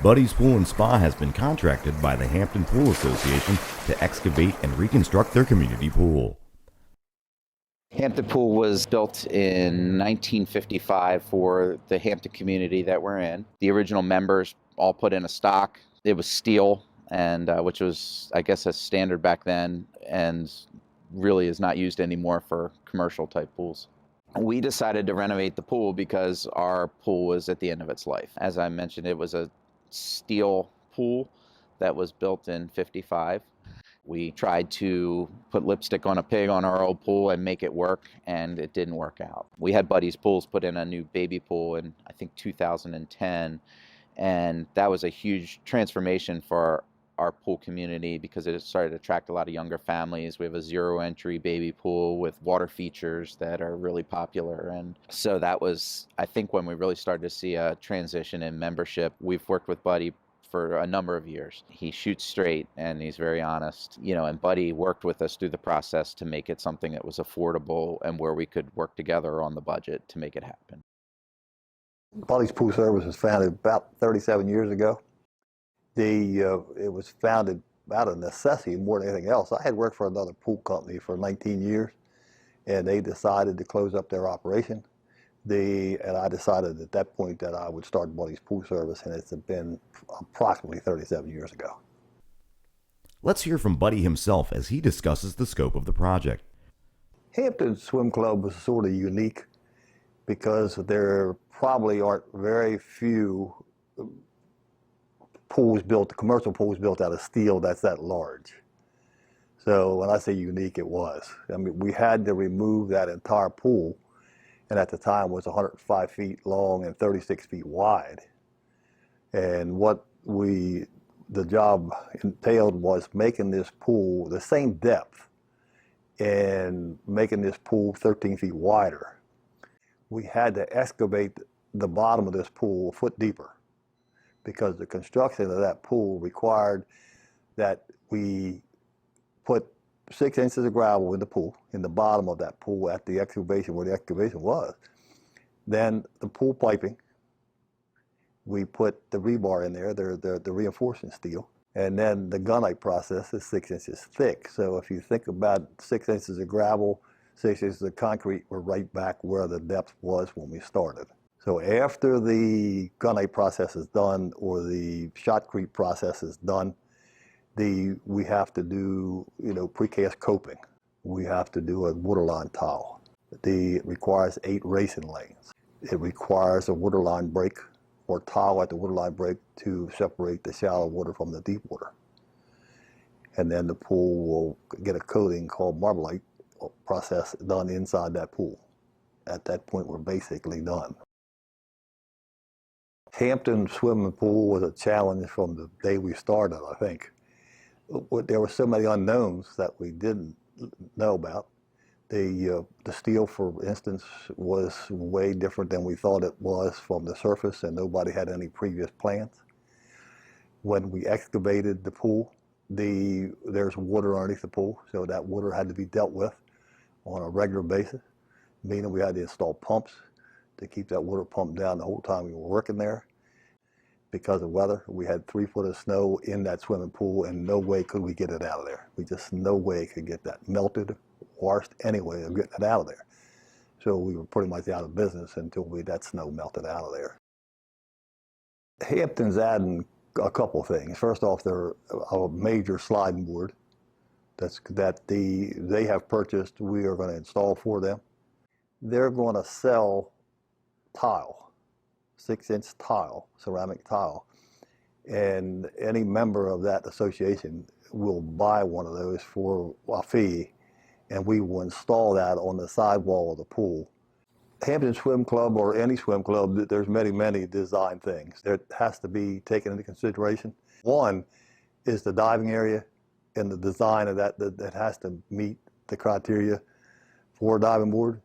Buddy's Pool and Spa has been contracted by the Hampton Pool Association to excavate and reconstruct their community pool. Hampton Pool was built in 1955 for the Hampton community that we're in. The original members all put in a stock. It was steel, and which was, I guess, a standard back then, and really is not used anymore for commercial type pools. We decided to renovate the pool because our pool was at the end of its life. As I mentioned, it was a steel pool that was built in 55. We tried to put lipstick on a pig on our old pool and make it work, and it didn't work out. We had Buddy's Pools put in a new baby pool in, I think, 2010, and that was a huge transformation for our pool community because it started to attract a lot of younger families. We have a zero-entry baby pool with water features that are really popular, and so that was, I think, when we really started to see a transition in membership. We've worked with Buddy for a number of years. He shoots straight and he's very honest, and Buddy worked with us through the process to make it something that was affordable and where we could work together on the budget to make it happen. Buddy's Pool Service was founded about 37 years ago. It was founded out of necessity more than anything else. I had worked for another pool company for 19 years, and they decided to close up their operation. And I decided at that point that I would start Buddy's Pool Service, and it's been approximately 37 years ago. Let's hear from Buddy himself as he discusses the scope of the project. Hampton Swim Club was sort of unique because there probably aren't very few commercial pools built out of steel that's that large. So when I say unique, it was. I mean, we had to remove that entire pool, and at the time was 105 feet long and 36 feet wide. And what the job entailed was making this pool the same depth and making this pool 13 feet wider. We had to excavate the bottom of this pool a foot deeper because the construction of that pool required that we put 6 inches of gravel in the pool, in the bottom of that pool at the excavation, where the excavation was. Then the pool piping, we put the rebar in there, the reinforcing steel, and then the gunite process is 6 inches thick. So if you think about 6 inches of gravel, 6 inches of concrete, we're right back where the depth was when we started. So after the gunite process is done, or the shotcrete process is done, we have to do, precast coping. We have to do a waterline tile. It requires 8 racing lanes. It requires a waterline break or tile at the waterline break to separate the shallow water from the deep water. And then the pool will get a coating called Marblite process done inside that pool. At that point, we're basically done. Hampton swimming pool was a challenge from the day we started, I think. There were so many unknowns that we didn't know about. The steel, for instance, was way different than we thought it was from the surface, and nobody had any previous plans. When we excavated the pool, there's water underneath the pool, so that water had to be dealt with on a regular basis, meaning we had to install pumps to keep that water pumped down the whole time we were working there. Because of weather, we had 3 foot of snow in that swimming pool, and no way could we get it out of there. No way could get that melted, washed, any way of getting it out of there. So we were pretty much out of business until that snow melted out of there. Hampton's adding a couple things. First off, they're a major sliding board that they have purchased. We are going to install for them. They're going to sell tile. 6-inch tile, ceramic tile, and any member of that association will buy one of those for a fee, and we will install that on the sidewall of the pool. Hampton Swim Club, or any swim club, there's many design things that has to be taken into consideration. One is the diving area, and the design of that has to meet the criteria for a diving board,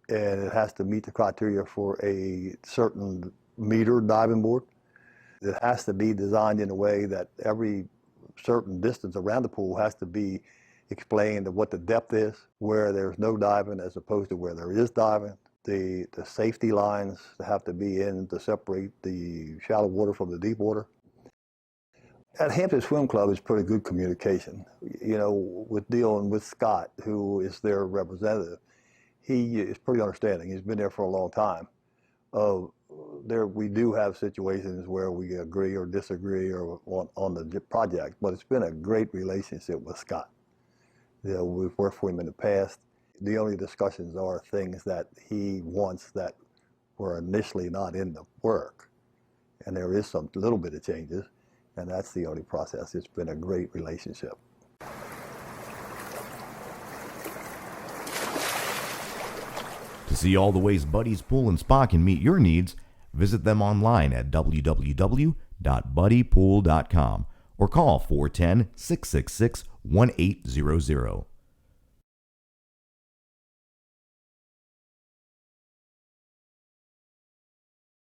and it has to meet the criteria for a certain meter diving board. It has to be designed in a way that every certain distance around the pool has to be explained of what the depth is, where there's no diving as opposed to where there is diving. The safety lines have to be in to separate the shallow water from the deep water. At Hampton Swim Club, it's pretty good communication. You know, with dealing with Scott, who is their representative, he is pretty understanding. He's been there for a long time. We do have situations where we agree or disagree or on the project, but it's been a great relationship with Scott. You know, we've worked for him in the past. The only discussions are things that he wants that were initially not in the work, and there is some little bit of changes, and that's the only process. It's been a great relationship. To see all the ways Buddy's Pool and Spa can meet your needs, visit them online at www.buddypool.com or call 410-666-1800.